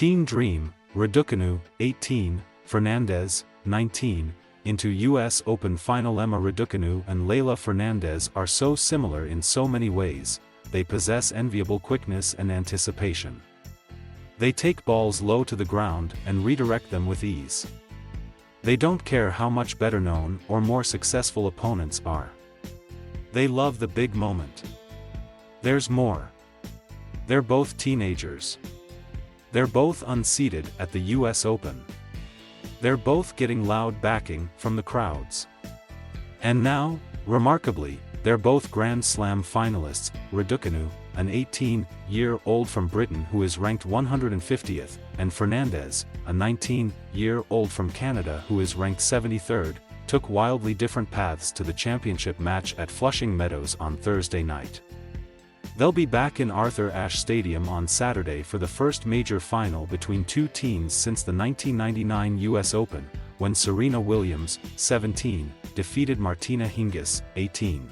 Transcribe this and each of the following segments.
Teen Dream, Raducanu, 18, Fernandez, 19, into US Open finalEmma. Raducanu and Leylah Fernandez are so similar in so many ways. They possess enviable quickness and anticipation. They take balls low to the ground and redirect them with ease. They don't care how much better known or more successful opponents are. They love the big moment. There's more. They're both teenagers. They're both unseeded at the US Open. They're both getting loud backing from the crowds. And now, remarkably, they're both Grand Slam finalists. Raducanu, an 18-year-old from Britain who is ranked 150th, and Fernandez, a 19-year-old from Canada who is ranked 73rd, took wildly different paths to the championship match at Flushing Meadows on Thursday night. They'll be back in Arthur Ashe Stadium on Saturday for the first major final between two teens since the 1999 US Open, when Serena Williams, 17, defeated Martina Hingis, 18.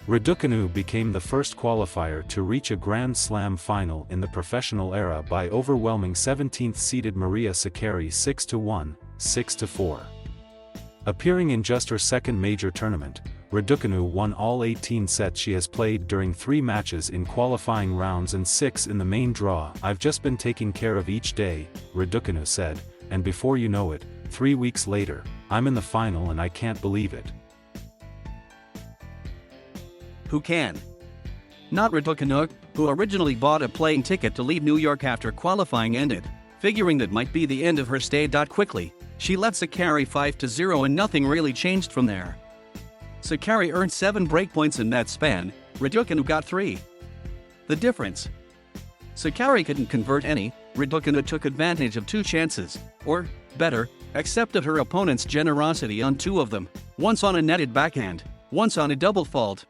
Raducanu became the first qualifier to reach a Grand Slam final in the professional era by overwhelming 17th-seeded Maria Sakkari 6-1, 6-4. Appearing in just her second major tournament, Raducanu won all 18 sets she has played during 3 matches in qualifying rounds and 6 in the main draw. "I've just been taking care of each day," Raducanu said, "and before you know it, 3 weeks later, I'm in the final and I can't believe it." Who can? Not Raducanu, who originally bought a plane ticket to leave New York after qualifying ended, figuring that might be the end of her stay. Quickly, she let Sakkari 5-0 and nothing really changed from there. Sakkari earned 7 breakpoints in that span, Raducanu got 3. The difference? Sakkari couldn't convert any, Raducanu took advantage of 2 chances, or, better, accepted her opponent's generosity on 2 of them, once on a netted backhand, once on a double fault.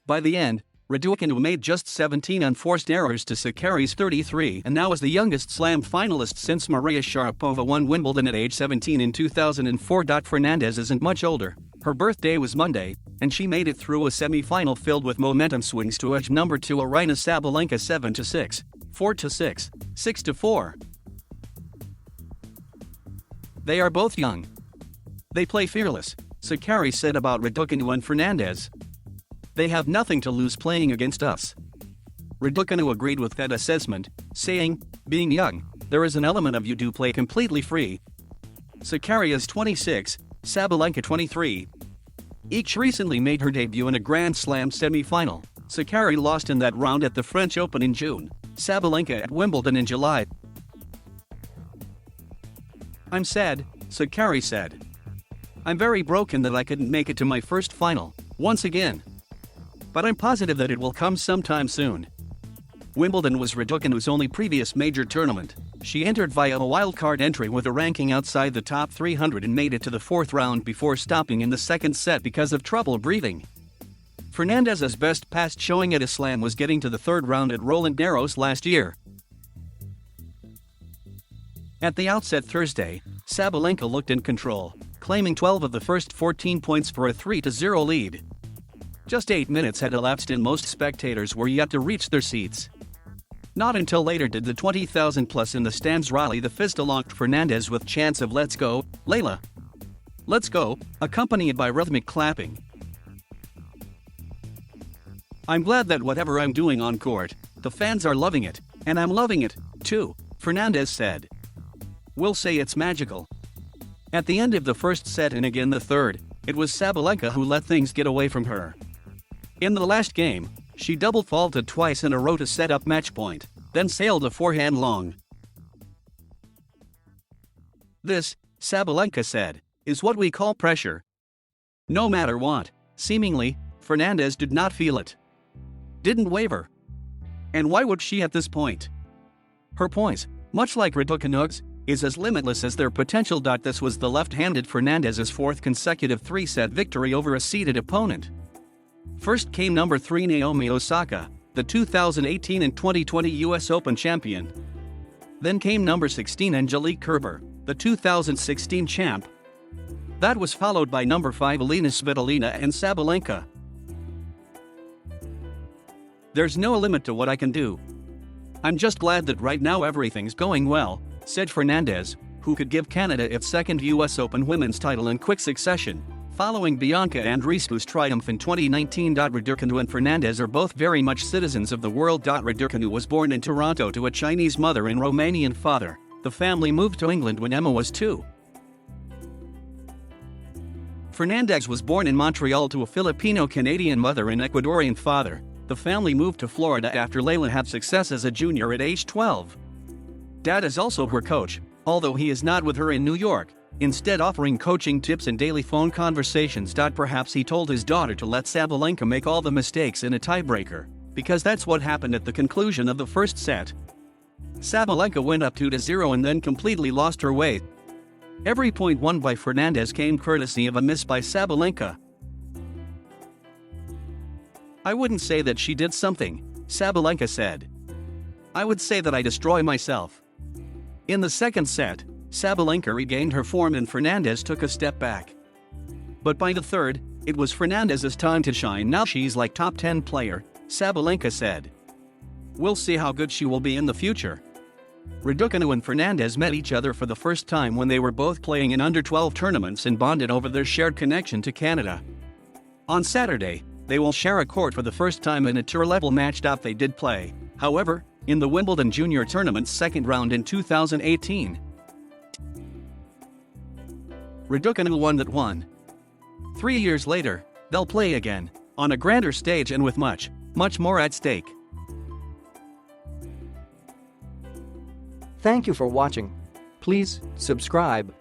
By the end, Raducanu made just 17 unforced errors to Sakkari's 33 and now is the youngest Slam finalist since Maria Sharapova won Wimbledon at age 17 in 2004. Fernandez isn't much older, her birthday was Monday, and she made it through a semi-final filled with momentum swings to edge number 2 Aryna Sabalenka 7-6, 4-6, 6-4. They are both young. They play fearless, Sakkari said about Raducanu and Fernandez. "They have nothing to lose playing against us." Raducanu agreed with that assessment, saying, "Being young, there is an element of you do play completely free." Sakkari is 26, Sabalenka 23. Each recently made her debut in a Grand Slam semi-final. Sakkari lost in that round at the French Open in June, Sabalenka at Wimbledon in July. "I'm sad," Sakkari said. "I'm very broken that I couldn't make it to my first final, once again. But I'm positive that it will come sometime soon." Wimbledon was Raducanu's only previous major tournament. She entered via a wildcard entry with a ranking outside the top 300 and made it to the 4th round before stopping in the second set because of trouble breathing. Fernandez's best past showing at a Slam was getting to the 3rd round at Roland Garros last year. At the outset Thursday, Sabalenka looked in control, claiming 12 of the first 14 points for a 3-0 lead. Just 8 minutes had elapsed and most spectators were yet to reach their seats. Not until later did the 20,000 plus in the stands rally the fist aloft Fernandez with chants of "Let's go, Leylah! Let's go," accompanied by rhythmic clapping. "I'm glad that whatever I'm doing on court, the fans are loving it, and I'm loving it, too," Fernandez said. "We'll say it's magical." At the end of the first set and again the third, it was Sabalenka who let things get away from her. In the last game, she double faulted twice in a row to set up match point, then sailed a forehand long. "This," Sabalenka said, "is what we call pressure. No matter what." Seemingly, Fernandez did not feel it. Didn't waver. And why would she at this point? Her poise, much like Raducanu's, is as limitless as their potential. This was the left-handed Fernandez's 4th consecutive 3-set victory over a seeded opponent. First came number 3 Naomi Osaka, the 2018 and 2020 US Open champion. Then came number 16 Angelique Kerber, the 2016 champ. That was followed by number 5 Alina Svitolina and Sabalenka. There's no limit to what I can do. I'm just glad that right now everything's going well, said Fernandez, who could give Canada its second US Open women's title in quick succession, following Bianca Andreescu's triumph in 2019. Raducanu and Fernandez are both very much citizens of the world. Raducanu was born in Toronto to a Chinese mother and Romanian father. The family moved to England when Emma was 2. Fernandez was born in Montreal to a Filipino-Canadian mother and Ecuadorian father. The family moved to Florida after Leylah had success as a junior at age 12. Dad is also her coach, although he is not with her in New York, instead offering coaching tips and daily phone conversations. Perhaps he told his daughter to let Sabalenka make all the mistakes in a tiebreaker, because that's what happened at the conclusion of the first set. Sabalenka went up 2-0 and then completely lost her way. Every point won by Fernandez came courtesy of a miss by Sabalenka. I wouldn't say that she did something, Sabalenka said. I would say that I destroy myself. In the second set, Sabalenka regained her form and Fernandez took a step back. But by the third, it was Fernandez's time to shine. Now she's like top 10 player, Sabalenka said. We'll see how good she will be in the future. Raducanu and Fernandez met each other for the first time when they were both playing in under-12 tournaments and bonded over their shared connection to Canada. On Saturday, they will share a court for the first time in a tour-level match. They did play, however, in the Wimbledon Junior Tournament's second round in 2018. Raducanu won that one. 3 years later, they'll play again, on a grander stage and with much, much more at stake. Thank you for watching. Please subscribe.